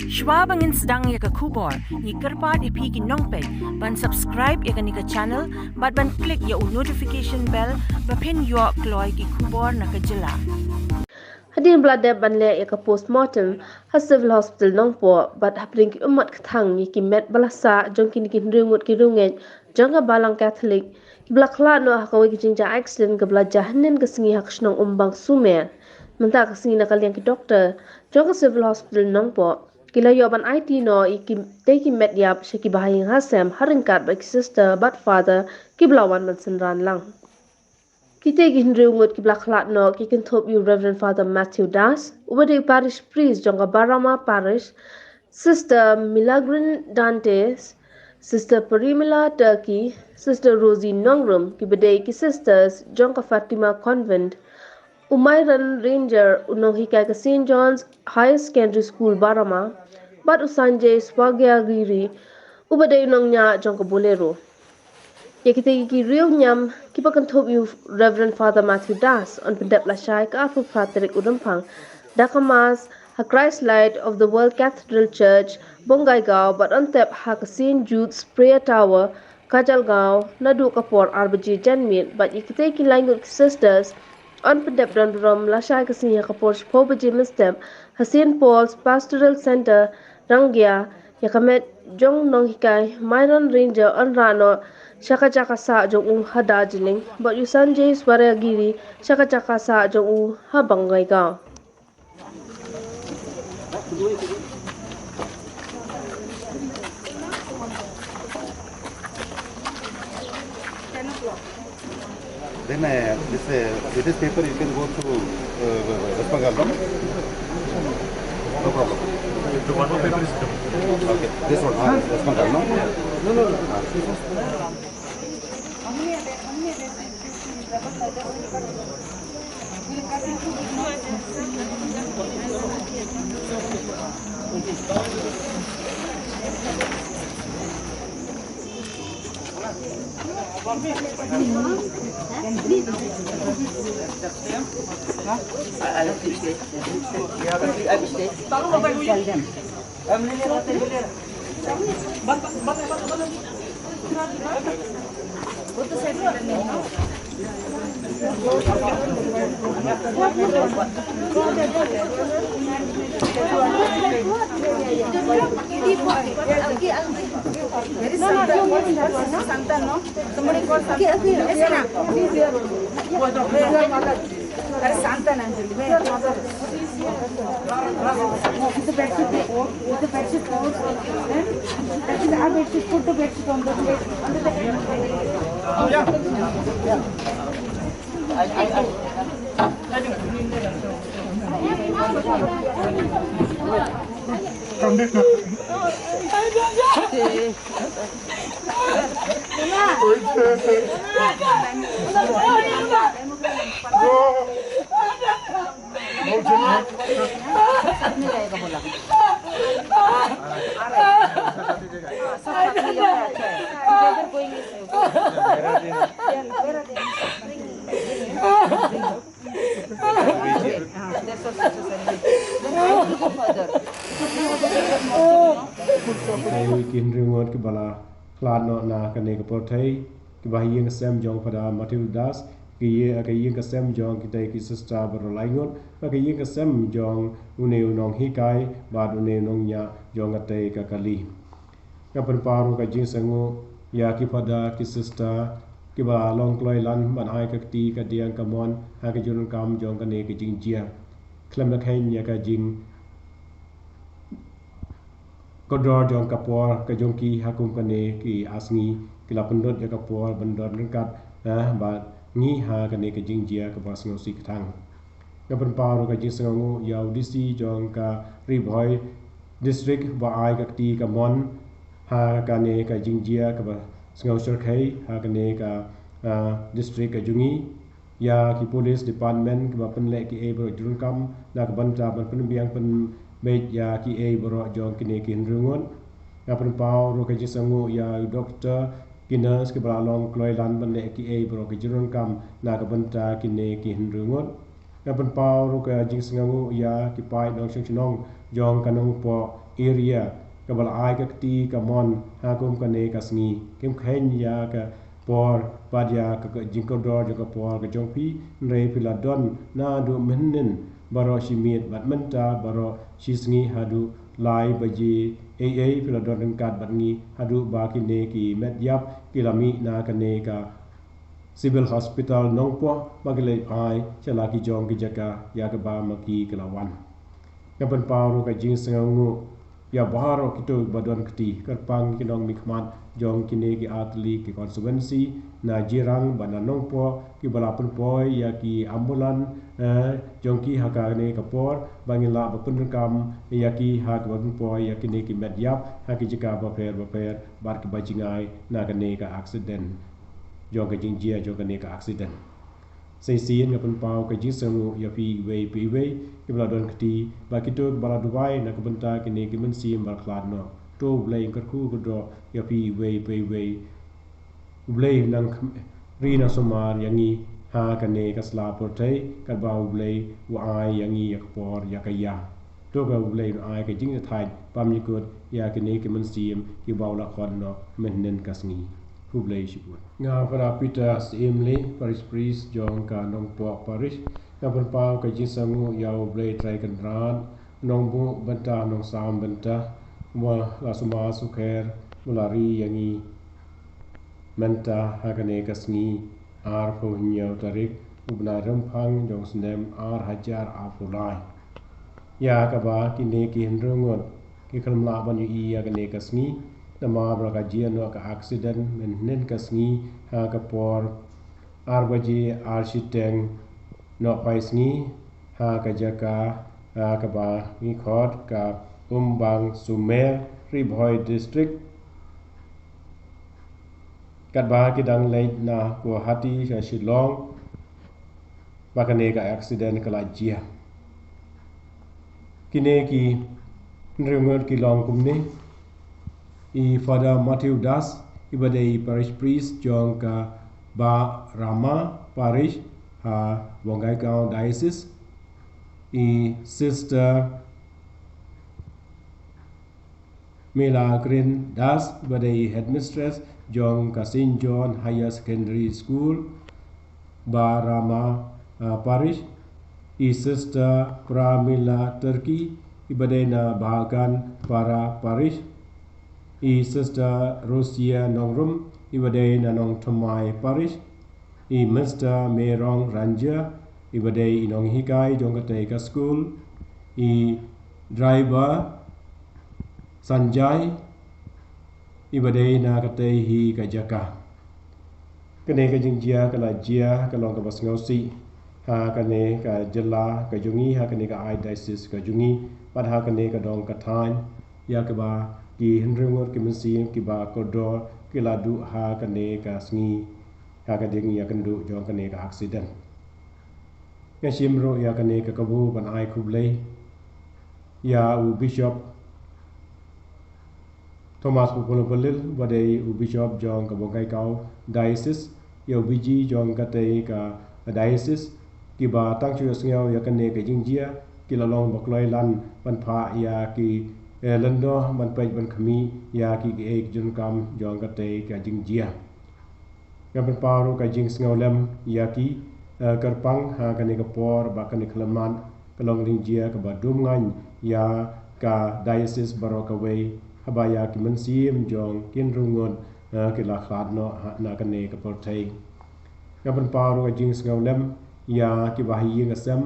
Shwa bangin sedang ya ke kubor, ni kerpat ipi ki nongpej, ban subscribe ya ke ni ke channel, ban klik ya notification bell, bapin yo kloy ki kubor na ke jela. Hadien Pyndep ban le ya ke postmortem ha Civil Hospital Nongpoh, bat hapdeng ki ummat kthang ni ki met balasa jong ki riewngeit ki riewngeit, jong ka balang katholik, ki bla Khlad Haka ki jingjia Aksiden ke bla jahanin ke singi hak senong Umbang Sumer. Mentah ke singi nakal yang ki doktor, jong ka Civil Hospital Nongpoh. Kila yo ban Aiti Noh ki met yap ki bahayang hasem haringkat ba ki sister but father ki blawan man senran lang. Kita ki riewngeit ki bla Khlad Noh ki kentop you Reverend Father Matthew Das, ubade parish priest jong ka Barama Parish, sister Milagrine Dantes, sister Pramila Turkey, sister Rossie Nongrum ki bade ki sisters jong ka Fatima Convent, Mairan Ranger unong hikai ke St. John's HS School Barama, bat Sanjay Swargiary, ubade unong nya jong ke bolero. Ya kita ki riewngeiam ki pakan top you Reverend Father Matthew Das on Pyndep Lashai ke apu praterik udampang, dakamas ha Christ Light of the World Cathedral Church Bongai Gao bat ontep ha ke St. Jude's Prayer Tower Kajal Gao nadu kapor arbaji janmit bat ya kita ki langut sisters on Pyndep dan Barama Lashai ke sini kapor pobaji mistem ha St. Paul's Pastoral Center Ranger ya kamet jong nong hikai Mairan Ranger on rano Shaka sa jong hadajiling but you Sanjay Swargiary shaka sa jong habangai gao. Then with this paper you can go to West Bengal. No problem. The one more paper is Okay, this one, West Bengal, no? No. Kin riewngeit ke bala Khlad Noh na kane ke portai ke bahayang sem jong pada Matthew Das ke ye ke sem jong kita ki sister berlaingot ke ye ke sem jong une unong hikai bad une unong nya jong ate ka kali ka perparu ka jing sangu ya ki pada ki sister ki ba long kloi lan ban ai ka ti ka diang ka mon ha ka jurun kam jong kane ke jingjia klem ka ya ka jing kodor jong kapor ka jong ki hakum kane ki asngi ki la pendot ya kapor bandor dekat ba ngi ha kane ke jingjia ka pas ngosi kthang ka perparu ka jing sangu ya audisi jong ka riboy district ba ai ka ti ka mon ha kane ka jingjia ka ba ngau kai ha kane ka district ka jungi ya ki police department ka pen le ki e bro jurun kam na ka banta ban pen biang pen bet ya ki e bro jong kine kin rungon ka pen pau ro ka jisangu ya doctor kinas ke balong kloi lan ban le ki e bro ki jurun kam na ka banta kine ki rungon ngapan pau ru ka jing sengangu ya ki pai nong chenong jong kanong po area ka bal ai ka ti ka mon ha kum ka ne ka sngi kim khen ya ka por pad ya ka jing ko dor ka por ka jong pi re pila don na du mennen baro shimit bat menta baro shisngi hadu lai baji ai pila don kat bat ngi hadu ba ki ne ki met yap kilami na ka ne ka Civil Hospital Nongpoh bagile ai chala ki jong ki jaka ya ka ba ma ki kelawan ngapan pau ka jing sengangu ya baharo kito badon kti karpang kinong mikmat jong kine ki atli ki konsuensi na jirang bana Nongpoh ki balapan poi ya ki ambulan jong ki haka ne kapor bangila bapun kam ya ki hak bapun poi ya kine ki medyap haki jika baper bar ki bajingai na ka ne ka Aksiden jong ka jingjia jong ka ne ka Aksiden sei sin ngapan pau ka jisengu ya pi wei ki bala don kti ba kito bala dubai na ka benta ki ne ki men sim bar Khlad no to blai ka khu ko do ya pi wei blai nang ri na somar yangi ha ka ne ka sla por thai ka ba blai wa ai yangi ya por ya ka ya to ka blai ai ka jing thai pam ni ko ya ki ne ki men sim ki ba la khon no men nen kasngi Hublai Shibut. Nga para Peter Simli Parish Priest Jong ka Nongpoh Parish nga berpau ka jisangu yau blai trai kendran nongbu benta nong sam benta wa lasuma sukher mulari yangi menta hakane kasngi ar pho nyau tarik ubna ramphang jong snem ar hajar afulai ya ka ba kine ki hendrongot ki kalmla ban yu ya kane kasngi nama beraka jian no ka Aksiden men kasngi ha ka por arbaji architeng no paisngi ha ka jaka ha ka ba ni khot ka Umbang Sumer Ribhoi district kat ba ki dang lei na ko hati ka Shillong bakane ka Aksiden kala jia kine ki riewngeit ki long kumni I Father Matthew Das ibadai parish priest jong ka Barama Parish ha Wongaikau diocese I sister Milagrine Dantes ibadai headmistress jong ka St John Higher Secondary School Barama Parish I sister Pramila Turkey ibadai na bahagan para parish I sister Rossie Nongrum ibadai na nong Thomai Parish I Mr. Mairan Ranger ibadai inong hikai jong ka school I driver Sanjay ibadai na katei hi ka jaka kene ka jingjia kala jia kalong ka basngausi ha kane ka jela ka jungi ha kane ka diocese ka jungi pad ha kane ka dong kthang ya ka ba ki hendrengot ki mesim ki ba kodor ki ladu ha kane ka sngi ha ka ding ya kandu jong kane ka Aksiden ya shimro ya kane ka kabu ban ai kublei ya u bishop Thomas Pupulopolil badai u bishop jong ka Wongaikau diocese ya biji jong kate ka diocese ki ba tang chu sngiao ya kane ka jingjia ki la long bokloi lan ban pha ya ki lendo man pej ban khami ya ki ek jun kam jong kate ka jingjia ya ban paru ka jing sngiao lem ya ki karpang ha kane ka por ba kane khlaman kalong ringjia ka ba dum ngan ya ka diocese baro kawei habaya ki mensim jong kin rungon ki la Khlad no na kane ka por thai ya ban paru ka jing sngiao lem ya ki ba hi ngasam